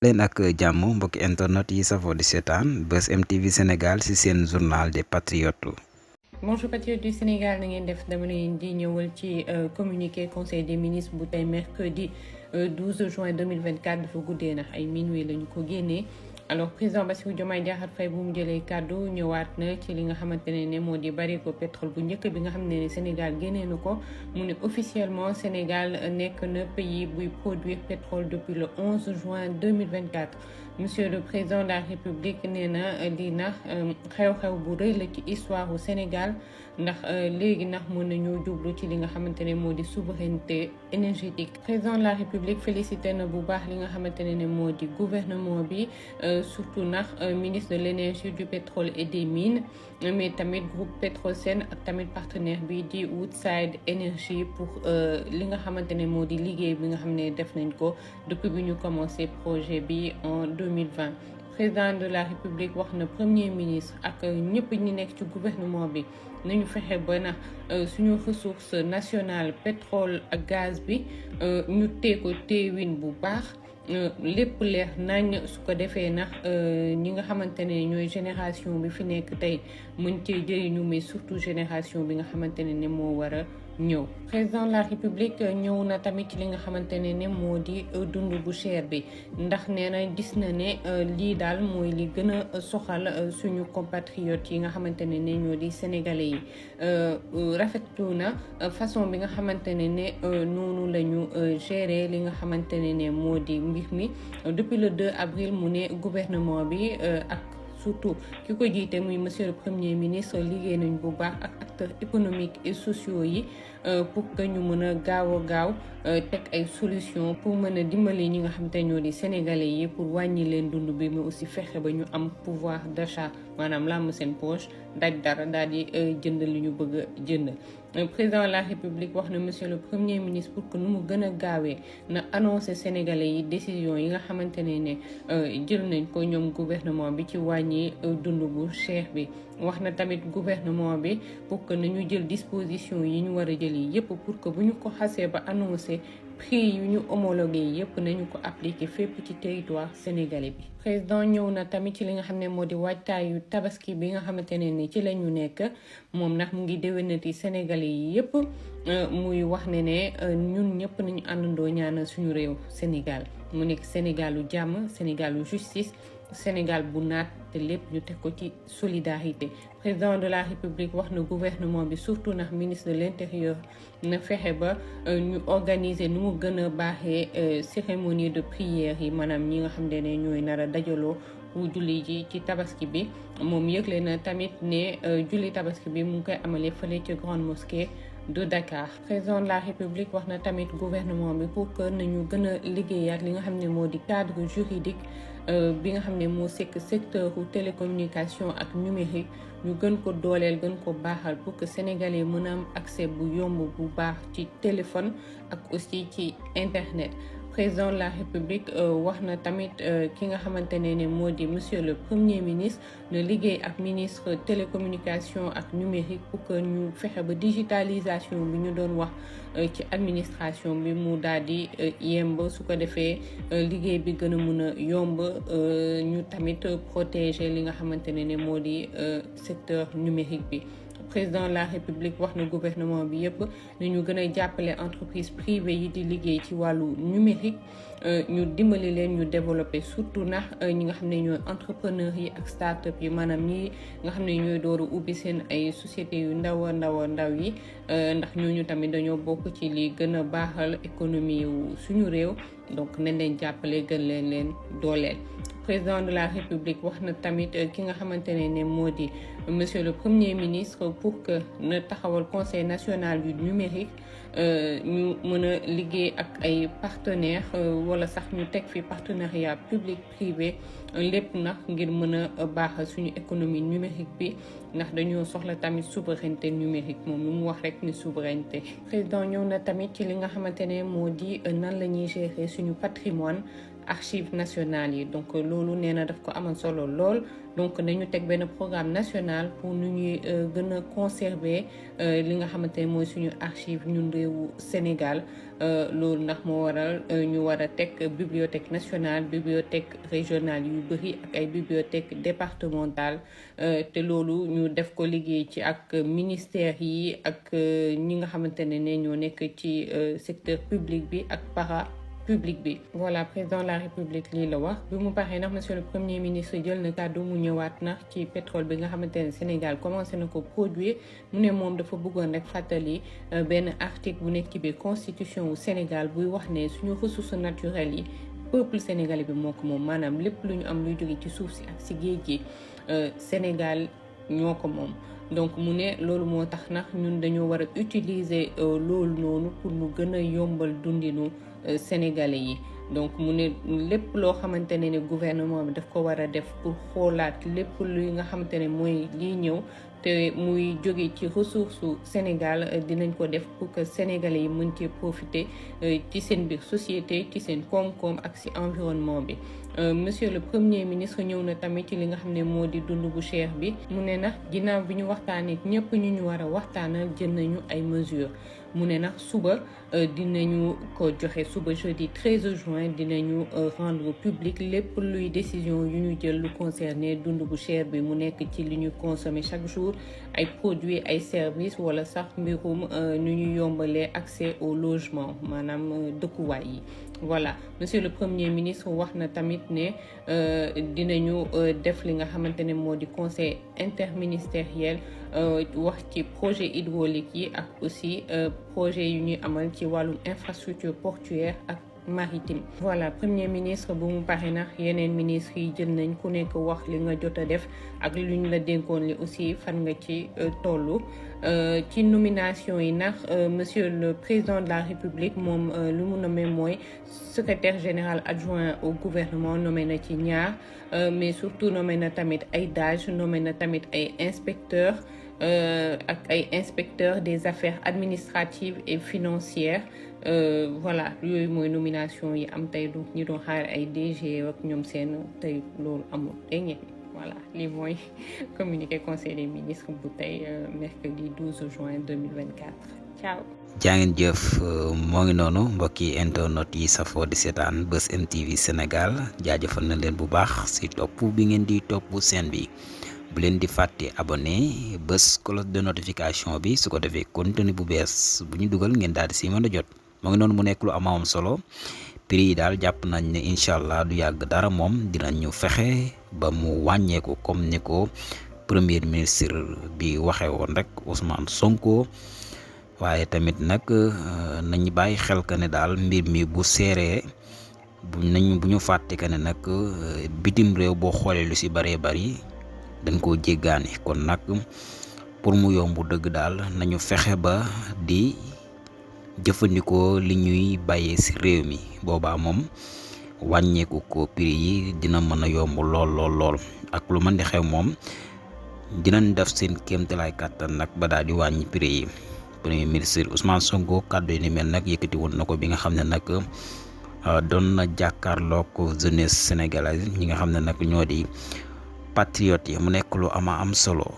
leen ak jàmm mbokki internet yi safoo di seetaan Buzz M TV Sénégal ci seen journal des patriotes. Bonjour patriotes du Sénégal, na ngeen def dama leen di ñëwal ci communiqué conseil des ministres bu tey mercredi 12 juin 2024 dafa guddee na ay minuit lañu ko génnee. Alors président Bassirou Diomaye Diakhar Faye bu mu jëlee kàddu ñëwaat na ci li nga xamante ne moo di barigo pétrole bu njëkk bi nga xam ne Sénégal génnee na ko mu ne officiellement Sénégal nekk na pays buy produire pétrole depuis le 11 juin 2024. Monsieur le président de la République nee na lii na xew-xew bu rëy la ci histoire u Sénégal ndax léegi ndax mën nañoo jublu ci li nga xamante ne moo di souveraineté énergétique. Président de la République félicité na bu baax li nga xamante ne moo di gouvernement bi surtout ndax ministre de l'énergie, du pétrole et des mines mais tamit groupe Petrosen ak tamit partenaire bi di Woodside Energy pour li nga xamante ne moo di liggéey bi nga xam ne def nañ ko depuis bi ñu commencé projet bi en 2020. Président de la République wax na premier ministre ak ñëpp ñi nekk ci gouvernement bi nañu fexe ba na suñu ressource nationale pétrole ak gaz bi ñu tee ko teewin bu baax lépp leer nañ su ko defee nax ñi nga xamante ne ñooy génération bi fi nekk tey mën cee jëriñu mais surtout génération bi nga xamante ne moo war a ñëw. Président de la République ñëw na tamit ci li nga xamante ne moo di dund bu cher bi ndax nee na gis na ne lii daal mooy li gën a soxal suñu compatriotes yi nga xamante ne ñoo di sénégalais yi rafetlu na façon bi nga xamante ne noonu la ñu gérer li nga xamante ne moo di mbir mi depuis le 2 avril mu ne gouvernement bi ak surtout ki ko jiite muy monsieur le premier ministre liggéey nañ bu baax ak acteurs économiques et sociaux yi pour que ñu mën a gaaw teg ay solution pour mën a dimbali ñi nga xam te ñoo di sénégalais yi pour wàññi leen dund bi mais aussi fexe ba ñu am pouvoir d'achat maanaam làmm seen poche daj dara daal di jënd li ñu bëgg a jënd. Président de la République wax na monsieur le premier ministre pour que nu mu gën a gaawee na annoncé sénégalais yi décision yi nga xamante ne jël nañ ko ñoom gouvernement bi ci wàññi dund bu cher bi. wax na tamit gouvernement bi pour que nañu jël disposition yi ñu war a jël yi yëpp pour que bu ñu ko xasee ba annoncé prix yu ñu homologué yëpp nañu ko appliqué fépp ci territoire sénégalais bi. Président ñëw na tamit ci li nga xam ne moo di waajtaayu tabaski bi nga xamante ne ci la ñu nekk moom nag mu ngi déwénati sénégalais yi yëpp muy wax ne ñun ñëpp nañu àndandoo ñaanal suñu réew Sénégal mu nekk Sénégalu jàmm Sénégalu justice Sénégal bu naat te lépp ñu teg ko ci solidarité. Président de la République wax na gouvernement bi surtout ndax ministre de l'intérieur na fexe ba ñu organiser nu mu gën a baaxee cérémonie de prière yi maanaam ñi nga xam ne ñooy nar a dajaloo pour julli ji ci tabaski bi moom yëgle na tamit ne julli tabaski bi mu ngi koy amalee fële ci grande mosquée de Dakar. Président de la République wax na tamit gouvernement bi pour que nañu gën a liggéey ak li nga xam ne moo di cadre juridique bi nga xam ne moo sekk secteur télécommunication ak numérique ñu gën ko dooleel gën ko baaxal pour que sénégalais mën a am accès bu yomb bu baax ci téléphone ak aussi ci internet. Président de la République wax na tamit ki nga xamante ne moo di monsieur le premier ministre na liggéey ak ministre télécommunication ak numérique pour que ñu fexe ba digitalisation bi ñu doon wax ci administration bi mu daal di yemb su ko defee liggéey bi gën a mën a yomb ñu tamit protéger li nga xamante ne moo di secteur numérique bi. Président de la République wax na gouvernement bi yëpp nañu gën a jàppale entreprise privée yi di liggéey ci wàllu numérique ñu dimbali leen ñu développer surtout ndax ñi nga xam ne ñooy entrepreneurs yi ak start-up yi maanaam ñi nga xam ne ñooy dooru ubbi seen ay sociétés yu ndaw yi ndax ñooñu tamit dañoo bokk ci li gën a baaxal économie yu suñu réew donc nañ leen jàppale gën leen dooleel. Président de la République wax na tamit ki nga xamante ne moo di monsieur le premier ministre pour que na taxawal conseil national du numérique ñu mën a liggéey ak ay partenaires wala sax ñu teg fi partenariat public privé lépp nag ngir mën a baaxal suñu économie numérique bi ndax dañoo soxla tamit souveraineté numérique moom lu mu wax rek ni souveraineté. Président ñëw na tamit ci li nga xamante ne moo di nan la ñuy gérer suñu patrimoine archives nationales yi donc loolu nee na daf ko amoon solo lool donc nañu teg benn programme national pour nu ñuy gën a conserver li nga xamante ne mooy suñu archive ñun réewu Sénégal loolu ndax moo waral ñu war a teg bibliothèque nationale bibliothèque régionale yu bëri ak ay bibliothèque départementale te loolu ñu def ko liggéey ci ak ministère yi ak ñi nga xamante ne ñoo nekk ci secteur public bi ak para public bi. Voilà, président de la République lii la wax bi mu paree nag monsieur le premier ministre jël na kàddu mu ñëwaat na ci pétrole bi nga xamante ne Sénégal commencé na ko produire mu ne moom dafa bëggoon rek fàttali benn article bu nekk ci biir constitution wu Sénégal buy wax ne suñu ressources naturelles yi peuple sénégalais bi moo ko moom maanaam lépp lu ñu am luy jóge ci suuf si ak si géej gi Sénégal ñoo ko moom. donc mu ne loolu moo tax nag ñun dañoo war a utiliser loolu noonu pour mu gën a yombal dundinu sénégalais yi donc mu ne lépp loo xamante ne gouvernement bi daf ko war a def pour xoolaat lépp luy nga xamante ne mooy liy ñëw te muy jóge ci ressource Sénégal dinañ ko def pour que sénégalais yi mën cee profiter ci seen biir société ci seen koom-koom ak ci environnement bi. Monsieur le premier ministre ñëw na tamit ci li nga xam ne moo di dund bu cher bi mu ne nag ginnaaw bi ñu waxtaanee ñëpp ñu war a waxtaanal jël nañu ay mesures mu ne nag suba dinañu ko joxe suba jeudi 13 juin dinañu rendre public lépp luy décision yu ñu jël lu concerné dund bu cher bi mu nekk ci li ñu consommer chaque jour ay produits ay services wala sax mbirum nu ñu yombalee accès au logement maanaam dëkkuwaay yi. Voilà, monsieur le premier ministre wax na tamit ne dinañu def li nga xamante ne moo di conseil interministériel wax ci projet hydraulique yi ak aussi projet yu ñuy amal ci wàllum infrastructure portuaire ak maritime. Voilà, premier ministre bu mu pare nag yeneen ministres yi jël nañ ku nekk wax li nga jot a def ak lu ñu la dénkoon li aussi fan nga ci tollu ci nomination yi nag monsieur le président de la République moom lu mu nommé mooy secrétaire général adjoint au gouvernement nommé na ci ñaar mais surtout nommé na tamit ay DAGE nommé na tamit ay inspecteurs ak ay inspecteurs des affaires administratives et financières. Voilà yooyu mooy nomination yi am tey donc ñi doon xaar ay DG ak ñoom seen tey loolu amul day ñëw voilà lii mooy communiqué conseil des ministres bu tey mercredi 12 juin 2024 ciao. jaa ngeen jëf moo ngi noonu mbokki internet yi safoo di seetaan Buzz M TV Sénégal jaajëfal na leen bu baax si topp bi ngeen di topp seen bi bu leen di fàtte abonné bës cloche de notification bi su ko defee contenu bu bees bu ñu dugal ngeen daal di si mën a jot. moo ngi noonu mu nekk lu am solo prix yi daal jàpp nañ ne incha allah du yàgg dara moom dinañu fexe ba mu wàññeeku comme ni ko premier ministre bi waxee woon rek Ousmane Sonko waaye tamit nag nañu bàyyi xel que ne daal mbir mi bu seeree bu ñu fàtte que ne nag bitim réew boo xoolee lu si bëree bëri dañ koo jéggaani kon nag pour mu yomb dëgg daal nañu fexe ba di jëfandikoo li ñuy bàyyee ci réew mi boobaa moom wàññeeku ko prix yi dina mën a yomb lool ak lu mën di xew moom dinañ def seen kéemtalaay kàttan nag ba daal di wàññi prix yi. premier ministre Ousmane Sonko kàddu yi ni mel nag yëkkati woon na ko bi nga xam ne nag doon na jàkkaarloog jeunesse sénégalaise ñi nga xam ne nag ñoo di patriotes yi mu nekk lu am solo.